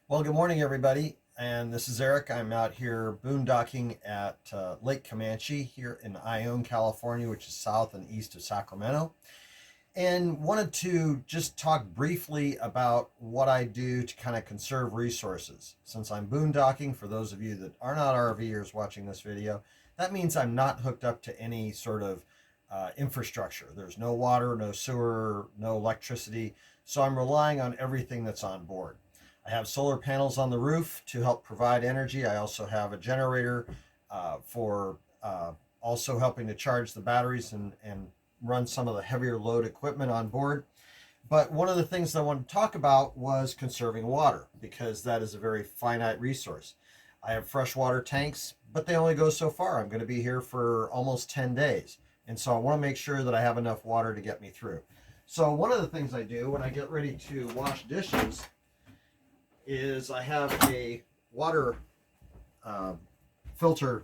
Well, good morning, everybody. And this is Eric. I'm out here boondocking at Lake Comanche here in Ione, California, which is south and east of Sacramento. And wanted to just talk briefly about what I do to kind of conserve resources. Since I'm boondocking, for those of you that are not RVers watching this video, that means I'm not hooked up to any sort of infrastructure. There's no water, no sewer, no electricity. So I'm relying on everything that's on board. I have solar panels on the roof to help provide energy. I also have a generator for also helping to charge the batteries and run some of the heavier load equipment on board. But one of the things I wanted to talk about was conserving water, because that is a very finite resource. I have freshwater tanks, but they only go so far. I'm going to be here for almost 10 days. And so I want to make sure that I have enough water to get me through. So one of the things I do when I get ready to wash dishes is I have a water filter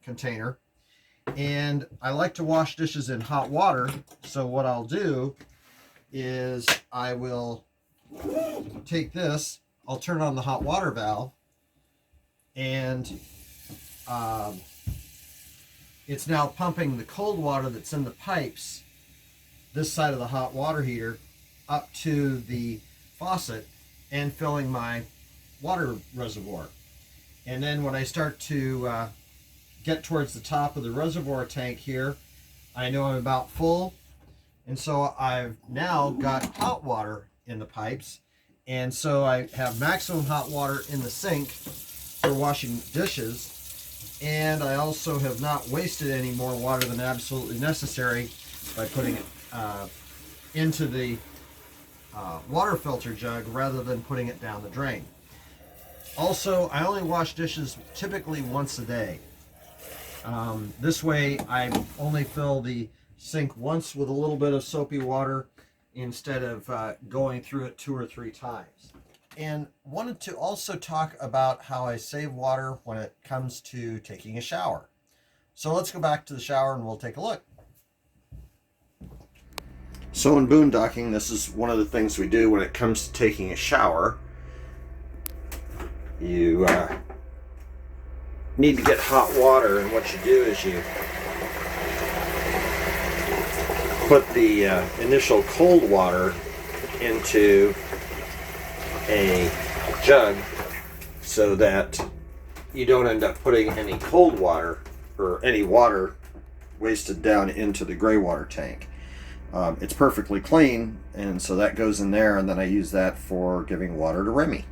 container, and I like to wash dishes in hot water. So what I'll do is I will take this, I'll turn on the hot water valve, and it's now pumping the cold water that's in the pipes this side of the hot water heater up to the faucet and filling my water reservoir. And then when I start to get towards the top of the reservoir tank here, I know I'm about full. And so I've now got hot water in the pipes. And so I have maximum hot water in the sink for washing dishes. And I also have not wasted any more water than absolutely necessary by putting it into the water filter jug rather than putting it down the drain. Also, I only wash dishes typically once a day. This way I only fill the sink once with a little bit of soapy water instead of going through it 2 or 3 times. And wanted to also talk about how I save water when it comes to taking a shower. So let's go back to the shower and we'll take a look. So in boondocking, this is one of the things we do when it comes to taking a shower. You need to get hot water, and what you do is you put the initial cold water into a jug so that you don't end up putting any cold water or any water wasted down into the gray water tank. It's perfectly clean, and so that goes in there, and then I use that for giving water to Remy.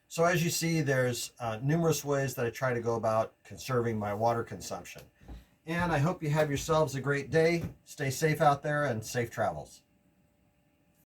So as you see, there's numerous ways that I try to go about conserving my water consumption. And I hope you have yourselves a great day. Stay safe out there and safe travels.